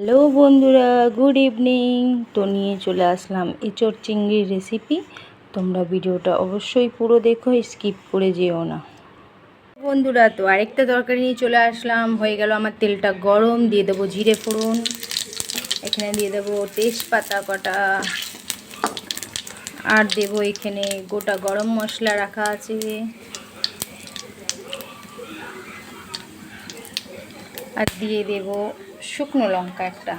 Hello বন্ধুরা, good evening. তো নিয়ে চলে আসলাম এঁচোড় চিংড়ির রেসিপি। তোমরা ভিডিওটা অবশ্যই পুরো দেখো, স্কিপ করে যেও না বন্ধুরা। তো আরেকটা তরকারি নিয়ে চলে আসলাম। হয়ে গেল আমার তেলটা গরম, দিয়ে দেবো জিরে ফোড়ন, এখানে দিয়ে দেবো তেজপাতা কটা, আর দেবো এখানে গোটা গরম মশলা রাখা আছে, আর দিয়ে দেব শুকনো লঙ্কা একটা।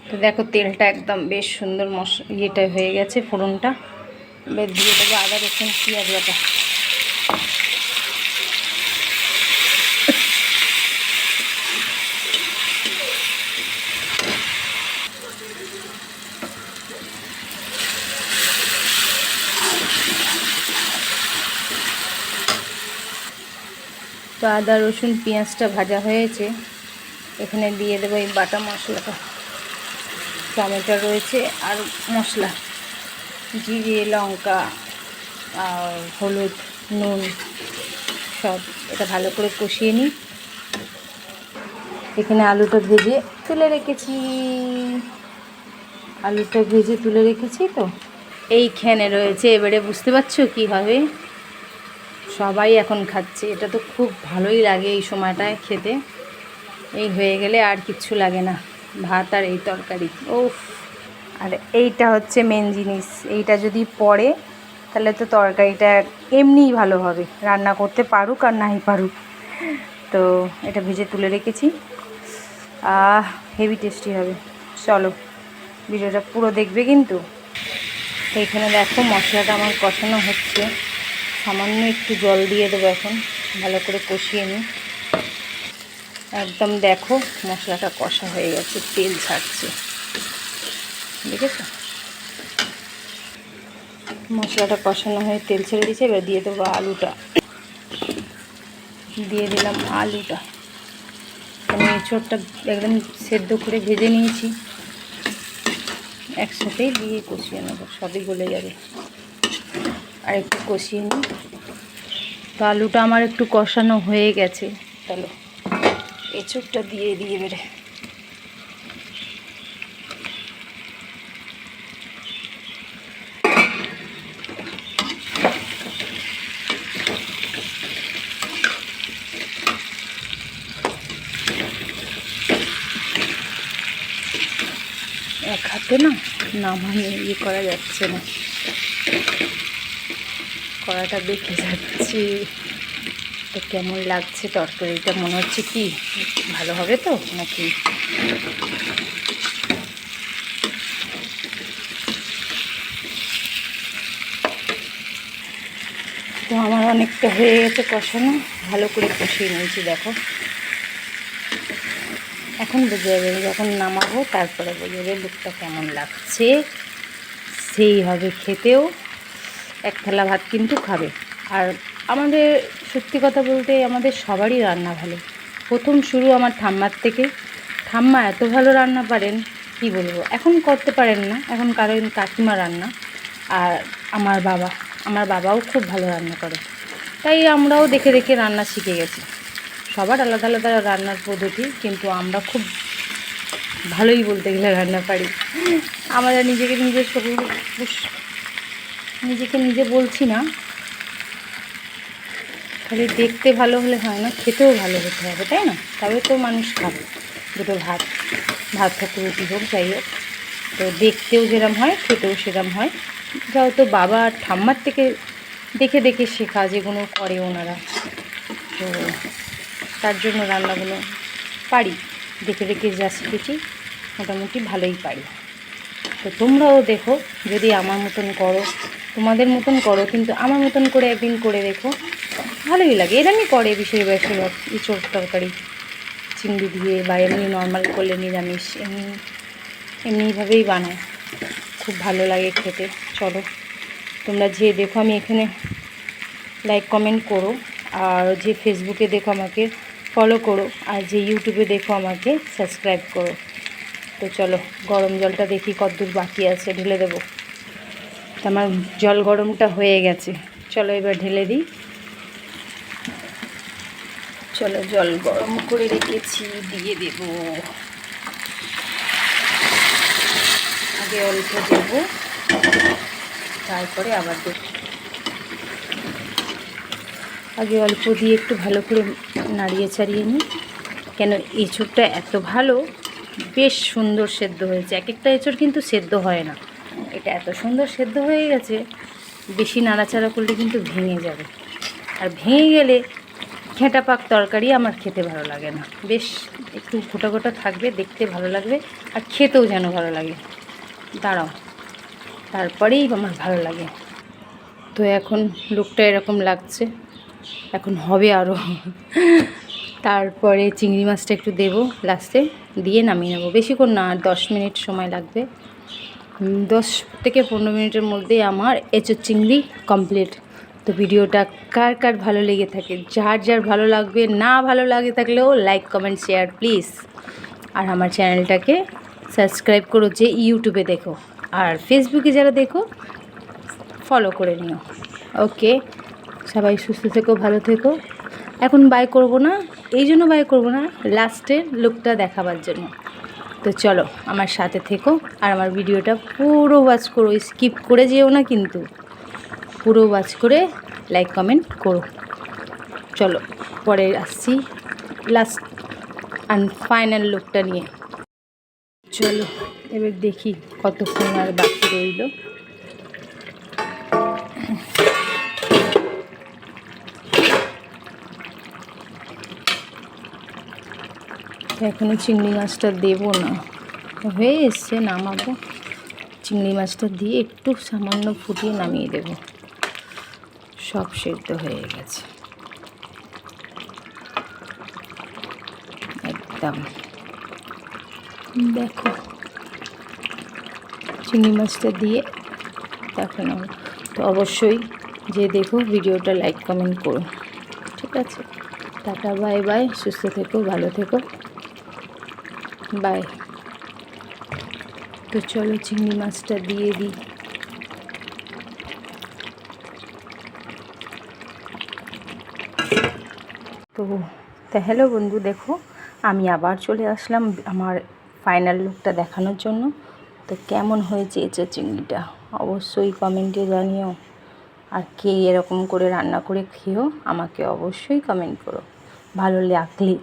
তো দেখো তেলটা একদম বেশ সুন্দর ইয়েটা হয়ে গেছে, ফোড়নটা। এবার দিয়ে দেবো আদা রসুন পেঁয়াজ বাটা। তো আদা রসুন পেঁয়াজটা ভাজা হয়েছে, এখানে দিয়ে দেবো এই বাটা মশলাটা। টমেটো রয়েছে আর মশলা, জিরে লঙ্কা আর হলুদ নুন সব, এটা ভালো করে কষিয়ে নিই। এখানে আলুটা ভেজে তুলে রেখেছি, তো এইখানে রয়েছে। এবারে বুঝতে পারছো কী হবে? সবাই এখন খাচ্ছে, এটা তো খুব ভালোই লাগে এই সময়টায় খেতে। এই হয়ে গেলে আর কিচ্ছু লাগে না, ভাত আর এই তরকারি। ওফ! আর এইটা হচ্ছে মেন জিনিস, এইটা যদি পড়ে তাহলে তো তরকারিটা এমনিই ভালো হবে, রান্না করতে পারুক আর নাই পারুক। তো এটা ভেজে তুলে রেখেছি, হেভি টেস্টি হবে। চলো ভিডিওটা পুরো দেখবে কিন্তু। তো এখানে দেখো মশলাটা আমার কষানো হচ্ছে, সামান্য একটু জল দিয়ে দেবো এখন, ভালো করে কষিয়ে নিই। একদম দেখো মশলাটা কষা হয়ে গেছে, তেল ছাড়ছে, দেখেছো? মশলাটা কষানো হয়ে তেল ছেড়ে দিয়েছে। এবার দিয়ে দেবো আলুটা, দিয়ে দিলাম আলুটা। আমি এঁচোড়টা একদম সেদ্ধ করে ভেজে নিয়েছি, একসাথেই দিয়ে কষিয়ে নেব, সবই গলে যাবে। আর একটু কষিয়ে নিই। তো আলুটা আমার একটু কষানো হয়ে গেছে, চলো এঁচোড়টা দিয়ে দিয়ে বেড়ে। এক হাতে না নামানো ইয়ে করা যাচ্ছে না, কড়াটা দেখে যাচ্ছি। তো কেমন লাগছে তরকারিটা? মনে হচ্ছে কি ভালো হবে তো নাকি? তো আমার অনেকটা হয়ে গেছে কষানো, ভালো করে কষিয়ে নিয়েছি। দেখো এখন বুঝে যাবে, যখন নামাবো তারপরে বুঝে যাবে লুকটা কেমন লাগছে। সেই হবে খেতেও, এক থালা ভাত কিন্তু খাবে। আর আমাদের সত্যি কথা বলতে আমাদের সবারই রান্না ভালো। প্রথম শুরু আমার ঠাম্মার থেকে। ঠাম্মা এত ভালো রান্না পারেন, কি বলবো। এখন করতে পারেন না, এখন কারণ কাকিমা রান্না। আর আমার বাবাও খুব ভালো রান্না করে, তাই আমরাও দেখে দেখে রান্না শিখে গেছি। সবার আলাদা আলাদা রান্নার পদ্ধতি, কিন্তু আমরা খুব ভালোই বলতে গেলে রান্না পারি। আমরা নিজেকে নিজে বলছি না, খালি দেখতে ভালো হলে হয় না, খেতেও ভালো হতে হবে, তাই না? তবে তো মানুষ খাবে দুটো ভাত হোক রুটি হোক যাই হোক। তো দেখতেও যেরম হয় খেতেও সেরম হয়। যেহেতু বাবা আর ঠাম্মার থেকে দেখে দেখে শেখা, যেগুলো করে ওনারা, তো তার জন্য রান্নাগুলো পারি। দেখে দেখে যা শিখেছি মোটামুটি ভালোই পারি। তো তোমরাও দেখো, যদি আমার মতন করো, তোমাদের মতন করো, কিন্তু আমার মতন করে একদিন করে দেখো, ভালোই লাগে। এরমই করে বেশিরভাগ এঁচোড় তরকারি চিংড়ি দিয়ে, বা এমনি নর্মাল করলে নিরামিষ, এমনিভাবেই বানায়, খুব ভালো লাগে খেতে। চলো তোমরা যে দেখো, আমি এখানে লাইক কমেন্ট করো, আর যে ফেসবুকে দেখো আমাকে ফলো করো, আর যে ইউটিউবে দেখো আমাকে সাবস্ক্রাইব করো। তো চলো গরম জলটা দেখি কতদূর বাকি আছে, ঢেলে দেবো। তো আমার জল গরমটা হয়ে গেছে, চলো এবার ঢেলে দিই। চলো জল গরম করে রেখেছি, দিয়ে দেব। আগে অল্প দেব, তারপরে আবার দেব। আগে অল্প দিয়ে একটু ভালো করে নাড়িয়ে চাড়িয়ে নিই। কেন এঁচোড়টা এত ভালো, বেশ সুন্দর সেদ্ধ হয়েছে। এক একটা এঁচোড় কিন্তু সেদ্ধ হয় না, এটা এত সুন্দর সেদ্ধ হয়ে গেছে। বেশি নাড়াচাড়া করলে কিন্তু ভেঙে যাবে, আর ভেঙে গেলে ঘেঁটা পাক তরকারি আমার খেতে ভালো লাগে না। বেশ একটু গোটা গোটা থাকবে, দেখতে ভালো লাগবে, আর খেতেও যেন ভালো লাগে। দাঁড়াও, তারপরেই আমার ভালো লাগে। তো এখন লুকটা এরকম লাগছে, এখন হবে আরও। তারপরে চিংড়ি মাছটা একটু দেবো লাস্টে, দিয়ে নামিয়ে নেবো। বেশিক্ষণ না, আর 10 মিনিট সময় লাগবে। 10 থেকে 15 মিনিটের মধ্যেই আমার এঁচোড় চিংড়ি কমপ্লিট। তো ভিডিওটা কার কার ভালো লেগে থাকে, যার যার ভালো লাগবে, না ভালো লাগে থাকলেও লাইক কমেন্ট শেয়ার প্লিজ। আর আমার চ্যানেলটাকে সাবস্ক্রাইব করো যে ইউটিউবে দেখো, আর ফেসবুকে যারা দেখো ফলো করে নিও। ওকে, সবাই সুস্থ থেকো, ভালো থেকো। এখন বাই করব না, এই জন্য বাই করব না, লাস্টের লুকটা দেখাবার জন্য। তো চলো আমার সাথে থেকো, আর আমার ভিডিওটা পুরো ওয়াচ করো, স্কিপ করে যেও না কিন্তু, পুরো ওয়াচ করে লাইক কমেন্ট করো। চলো পরে আসছি লাস্ট অ্যান্ড ফাইনাল লুকটা নিয়ে। চলো এবার দেখি কতক্ষণ আর বাকি রইল। এখনও চিংড়ি মাছটা দেবো না, হয়ে এসছে, নামাবো। চিংড়ি মাছটা দিয়ে একটু সামান্য ফুটিয়ে নামিয়ে দেব। সব সেদ্ধ হয়ে গেছে একদম। দেখো চিংড়ি মাছটা দিয়ে দেখো না, তো অবশ্যই যে দেখো ভিডিওটা লাইক কমেন্ট করো, ঠিক আছে? টাটা, বাই বাই, সুস্থ থেকো, ভালো থেকো, বাই। তো চলো চিংড়ি মাছটা দিয়ে দিই। তো হ্যালো বন্ধু, দেখো আমি আবার চলে আসলাম আমার ফাইনাল লুকটা দেখানোর জন্য। তো কেমন হয়েছে এঁচোড় চিংড়িটা অবশ্যই কমেন্টে জানিও, আর কে এরকম করে রান্না করে খেয়েও আমাকে অবশ্যই কমেন্ট করো। ভালো লাগলে,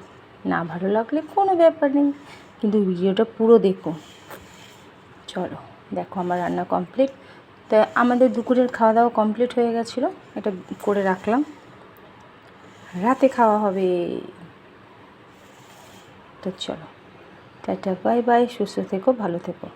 না ভালো লাগলে কোনো ব্যাপার নেই, কিন্তু ভিডিওটা পুরো দেখো। চলো দেখো আমার রান্না কমপ্লিট। তো আমাদের দুপুরের খাওয়া দাওয়া কমপ্লিট হয়ে গেছিলো, এটা করে রাখলাম, রাতে খাওয়া হবে। তো চলো টাটা, বাই বাই, সুস্থ থেকো, ভালো থেকো।